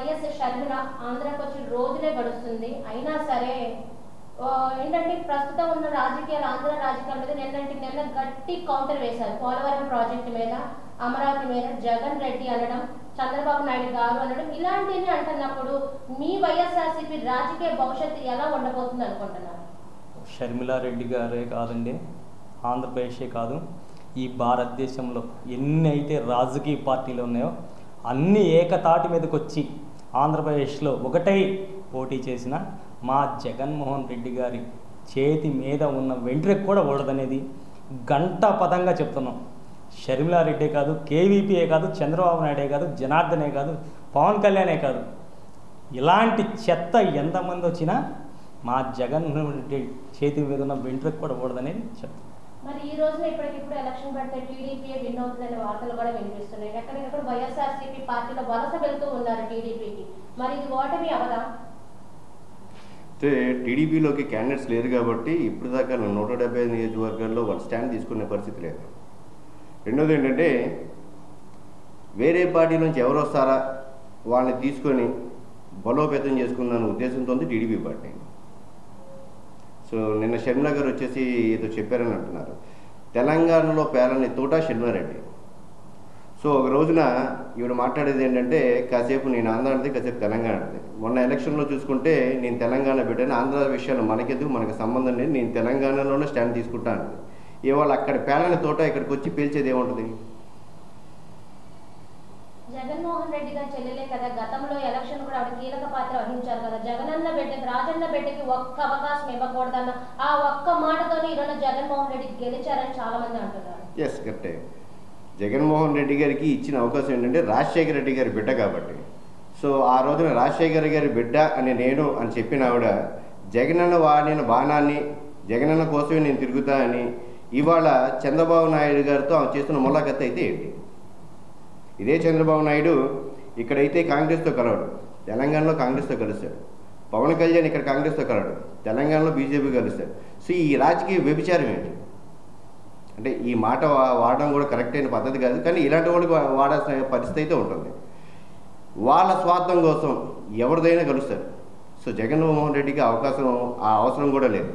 YS Sharmila ఆంధ్రాకి వచ్చి రోజులే గడుస్తుంది, అయినా సరే ఏంటంటే ప్రస్తుతం ఉన్న రాజకీయాలు ఆంధ్ర రాజకీయాల మీద నిన్న గట్టి కౌంటర్ వేశారు. పోలవరం ప్రాజెక్టు మీద, అమరావతి మీద జగన్ రెడ్డి అనడం, చంద్రబాబు నాయుడు గారు అనడం, ఇలాంటివి అంటున్నప్పుడు మీ వైఎస్ఆర్సీపీ రాజకీయ భవిష్యత్తు ఎలా ఉండబోతుంది అనుకుంటున్నారు? షర్మిలారెడ్డి గారే కాదండి, ఆంధ్రప్రదేశే కాదు, ఈ భారతదేశంలో ఎన్ని అయితే రాజకీయ పార్టీలు ఉన్నాయో అన్ని ఏకతాటి మీదకి వచ్చి ఆంధ్రప్రదేశ్లో ఒకటై పోటీ చేసిన మా జగన్మోహన్ రెడ్డి గారి చేతి మీద ఉన్న వెంట్రుక కూడా ఓడదనేది గంటా పదంగా చెప్తున్నాం. షర్మిలారెడ్డే కాదు, కేవీపీఏ కాదు, చంద్రబాబు నాయుడే కాదు, జనార్దనే కాదు, పవన్ కళ్యాణే కాదు, ఇలాంటి చెత్త ఎంతమంది వచ్చినా మా జగన్మోహన్ రెడ్డి చేతి మీద ఉన్న వెంట్రుక కూడా ఓడదనేది చెప్తాం. మరి ఈ రోజున ఇప్పటికిప్పుడు ఎలక్షన్ పడితే టీడీపీ విన్ అవుతుందనే వార్తలు కూడా వినిపిస్తున్నాయి. ఎక్కడికక్కడ వైఎస్ఆర్సీపీ పార్టీలో వలస వెళ్తూ ఉన్నారు టీడీపీకి, మరి ఇది ఓటమి అవదా? అయితే టీడీపీలోకి క్యాండిడేట్స్ లేరు కాబట్టి ఇప్పుడు దాకా 175 నియోజకవర్గాల్లో వాళ్ళు స్టాండ్ తీసుకునే పరిస్థితి లేదు. రెండోది ఏంటంటే వేరే పార్టీ నుంచి ఎవరు వస్తారా వాళ్ళని తీసుకొని బలోపేతం చేసుకుందన్న ఉద్దేశంతో ఉంది టీడీపీ పార్టీ. సో నిన్న షర్మిల గారు వచ్చేసి ఏదో చెప్పారని అంటున్నారు. తెలంగాణలో పేరని తోట షర్మిలారెడ్డి. సో ఒక రోజున ఈవిడ మాట్లాడేది ఏంటంటే కాసేపు నేను ఆంధ్రాది, కాసేపు తెలంగాణది. మొన్న ఎలక్షన్లో చూసుకుంటే నేను తెలంగాణ పెట్టాను, ఆంధ్ర విషయాలు మనకెందుకు, మనకు సంబంధం లేదు, నేను తెలంగాణలోనే స్టాండ్ తీసుకుంటాను. ఇవాళ అక్కడ పేలని తోట ఇక్కడికి వచ్చి పేల్చేది ఏముంటుంది? జగన్మోహన్ రెడ్డి గారి చెల్లెలే కదా, గతంలో ఎలక్షన్ కూడా ఆవిడ కీలక పాత్ర వహించారు కదా. జగనన్న బిడ్డకి, రాజన్న బిడ్డకి ఒక్క అవకాశం ఇవ్వకూడదన్న ఆ ఒక్క మాటతోనే ఈరోజు జగన్మోహన్ రెడ్డి గెలిచారని చాలా మంది అంటున్నారు. ఎస్, కరెక్టే. జగన్మోహన్ రెడ్డి గారికి ఇచ్చిన అవకాశం ఏంటంటే రాజశేఖర రెడ్డి గారి బిడ్డ కాబట్టి. సో ఆ రోజున రాజశేఖర గారి బిడ్డ అని నేను అని చెప్పిన ఆవిడ జగనన్న వాడిన బాణాన్ని జగనన్న కోసమే నేను తిరుగుతా అని ఇవాళ చంద్రబాబు నాయుడు గారితో ఆమె చేస్తున్న ములాఖత్ అయితే ఏంటి? ఇదే చంద్రబాబు నాయుడు ఇక్కడైతే కాంగ్రెస్తో కలవడు, తెలంగాణలో కాంగ్రెస్తో కలుస్తాడు. పవన్ కళ్యాణ్ ఇక్కడ కాంగ్రెస్తో కలవడు, తెలంగాణలో బీజేపీ కలుస్తాడు. సో ఈ రాజకీయ వ్యభిచారం ఏంటి అంటే ఈ మాట వాడడం కూడా కరెక్ట్ అయిన పద్ధతి కాదు, కానీ ఇలాంటి వాళ్ళకి వాడాల్సిన పరిస్థితి అయితే ఉంటుంది. వాళ్ళ స్వార్థం కోసం ఎవరిదైనా కలుస్తారు. సో జగన్మోహన్ రెడ్డికి ఆ అవసరం కూడా లేదు.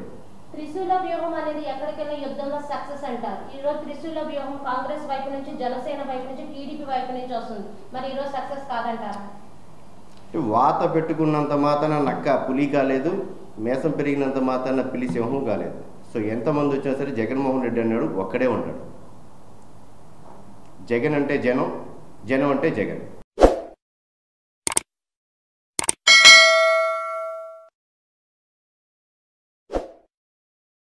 త్రిశూల వ్యూహం అనేది ఎక్కడికెళ్ళిన యుద్ధంలో సక్సెస్ అంటారు. ఈరోజు త్రిశూల వ్యూహం కాంగ్రెస్ వైపు నుంచి, జనసేన వైపు నుంచి, టీడీపీ వైపు నుంచి వస్తుంది. మరి ఈరోజు సక్సెస్ కాదంటారా? వాత పెట్టుకున్నంత మాత్రాన నక్క పులి కాలేదు, మేసం పెరిగినంత మాత్రాన పిలి సింహం కాలేదు. సో ఎంతమంది వచ్చినా సరే జగన్మోహన్ రెడ్డి అన్నాడు ఒక్కడే ఉంటాడు. జగన్ అంటే జనం, జనం అంటే జగన్.